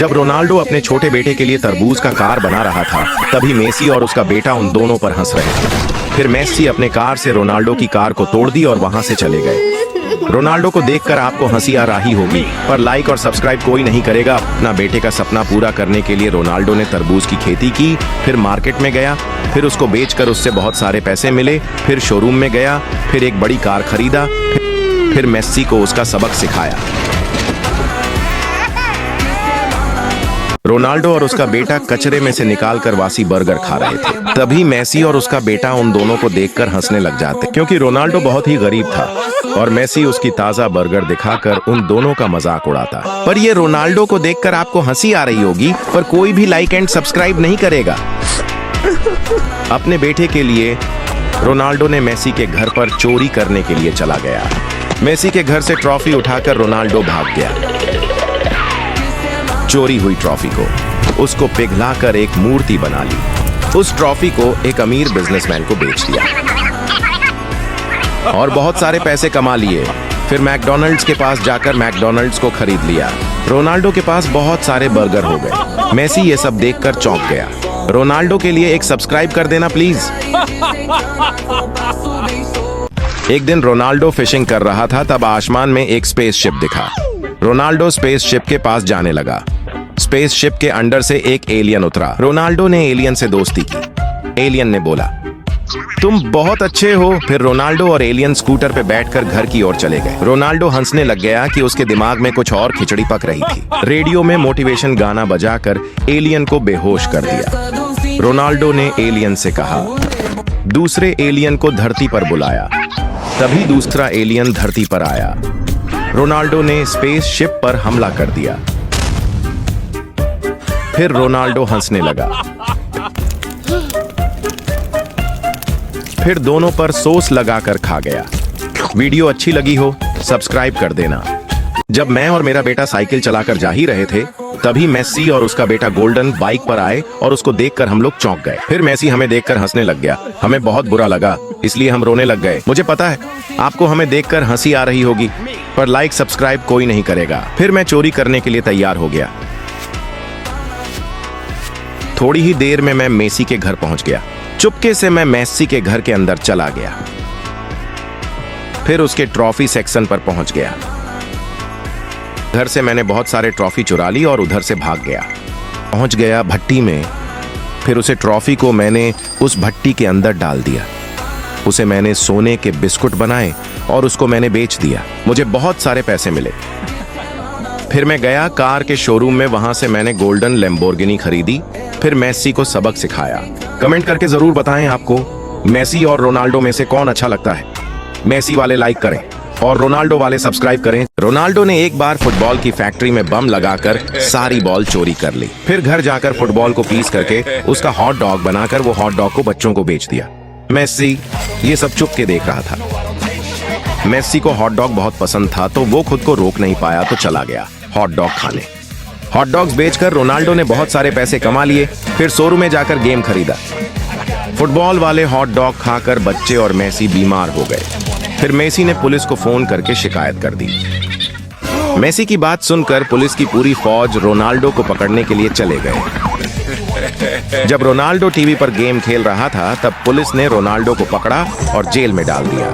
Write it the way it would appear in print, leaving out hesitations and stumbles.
जब रोनाल्डो अपने छोटे बेटे के लिए तरबूज का कार बना रहा था, तभी मेसी और उसका बेटा उन दोनों पर हंस रहे थे। फिर मेसी अपने कार से रोनाल्डो की कार को तोड़ दी और वहां से चले गए। रोनाल्डो को देखकर आपको हंसी आ रही होगी, पर लाइक और सब्सक्राइब कोई नहीं करेगा। अपना बेटे का सपना पूरा करने के लिए रोनाल्डो ने तरबूज की खेती की, फिर मार्केट में गया, फिर उसको बेचकर उससे बहुत सारे पैसे मिले, फिर शोरूम में गया, फिर एक बड़ी कार खरीदा, फिर मेसी को उसका सबक सिखाया। रोनाल्डो और उसका बेटा कचरे में से निकालकर वासी बर्गर खा रहे थे। तभी मेसी और उसका बेटा उन दोनों को देखकर हंसने लग जाते, क्योंकि रोनाल्डो बहुत ही गरीब था और मेसी उसकी ताजा बर्गर दिखाकर उन दोनों का मजाक उड़ाता। पर ये रोनाल्डो को देखकर आपको हंसी आ रही होगी, पर कोई भी लाइक एंड सब्सक्राइब नहीं करेगा। अपने बेटे के लिए रोनाल्डो ने मेसी के घर पर चोरी करने के लिए चला गया। मेसी के घर से ट्रॉफी उठाकर रोनाल्डो भाग गया। चोरी हुई ट्रॉफी को उसको पिघलाकर एक मूर्ति बना ली। उस ट्रॉफी को एक अमीर बिजनेसमैन को बेच दिया और बहुत सारे पैसे कमा लिए। फिर मैकडॉनल्ड्स के पास जाकर मैकडॉनल्ड्स को खरीद लिया। रोनाल्डो के पास बहुत सारे बर्गर हो गए। मेसी ये सब देखकर चौंक गया। रोनाल्डो के लिए एक सब्सक्राइब कर देना प्लीज। एक दिन रोनाल्डो फिशिंग कर रहा था, तब आसमान में एक स्पेसशिप दिखा। रोनाल्डो स्पेसशिप के पास जाने लगा। स्पेसशिप के अंदर से एक एलियन उतरा। रोनाल्डो ने एलियन से दोस्ती की। एलियन ने बोला, तुम बहुत अच्छे हो। फिर रोनाल्डो और एलियन स्कूटर पे बैठकर घर की ओर चले गए। रोनाल्डो हंसने लग गया कि उसके दिमाग में कुछ और खिचड़ी पक रही थी। रेडियो में मोटिवेशन गाना बजाकर एलियन को बेहोश कर दिया। रोनाल्डो ने एलियन से कहा, दूसरे एलियन को धरती पर बुलाया। तभी दूसरा एलियन धरती पर आया। रोनाल्डो ने स्पेसशिप पर हमला कर दिया। फिर रोनाल्डो हंसने लगा। फिर दोनों पर सॉस लगाकर खा गया। वीडियो अच्छी लगी हो सब्सक्राइब कर देना। जब मैं और मेरा बेटा साइकिल चलाकर जा ही रहे थे, तभी मेसी और उसका बेटा गोल्डन बाइक पर आए और उसको देखकर हम लोग चौंक गए। फिर मेसी हमें देखकर हंसने लग गया। हमें बहुत बुरा लगा, इसलिए हम रोने लग गए। मुझे पता है आपको हमें देखकर हंसी आ रही होगी, पर लाइक सब्सक्राइब कोई नहीं करेगा। फिर मैं चोरी करने के लिए तैयार हो गया। थोड़ी ही देर में मैं मेसी के घर पहुंच गया। चुपके से मैं मेसी के घर के अंदर चला गया। फिर उसके ट्रॉफी सेक्शन पर पहुंच गया। घर से मैंने बहुत सारे ट्रॉफी चुरा ली और उधर से भाग गया। पहुंच गया भट्टी में। फिर उसे ट्रॉफी को मैंने उस भट्टी के अंदर डाल दिया। उसे मैंने सोने के बिस्कुट बनाए और उसको मैंने बेच दिया। मुझे बहुत सारे पैसे मिले। फिर मैं गया कार के शोरूम में। वहां से मैंने गोल्डन लैम्बोर्गिनी खरीदी। फिर मेसी को सबक सिखाया। कमेंट करके जरूर बताएं आपको मेसी और रोनाल्डो में से कौन अच्छा लगता है। मेसी वाले लाइक करें और रोनाल्डो वाले सब्सक्राइब करें। रोनाल्डो ने एक बार फुटबॉल की फैक्ट्री में बम लगाकर सारी बॉल चोरी कर ली। फिर घर जाकर फुटबॉल को पीस करके उसका हॉट डॉग बनाकर वो हॉट डॉग को बच्चों को बेच दिया। मेसी ये सब चुप के देख रहा था। मेसी को हॉट डॉग बहुत पसंद था, तो वो खुद को रोक नहीं पाया, तो चला गया हॉट डॉग खाने। हॉट डॉग्स बेचकर रोनाल्डो ने बहुत सारे पैसे कमा लिए। फिर शोरूम में जाकर गेम खरीदा। फुटबॉल वाले हॉट डॉग खाकर बच्चे और मेसी बीमार हो गए। फिर मेसी ने पुलिस को फोन करके शिकायत कर दी। मेसी की बात सुनकर पुलिस की पूरी फौज रोनाल्डो को पकड़ने के लिए चले गए। जब रोनाल्डो टीवी पर गेम खेल रहा था, तब पुलिस ने रोनाल्डो को पकड़ा और जेल में डाल दिया।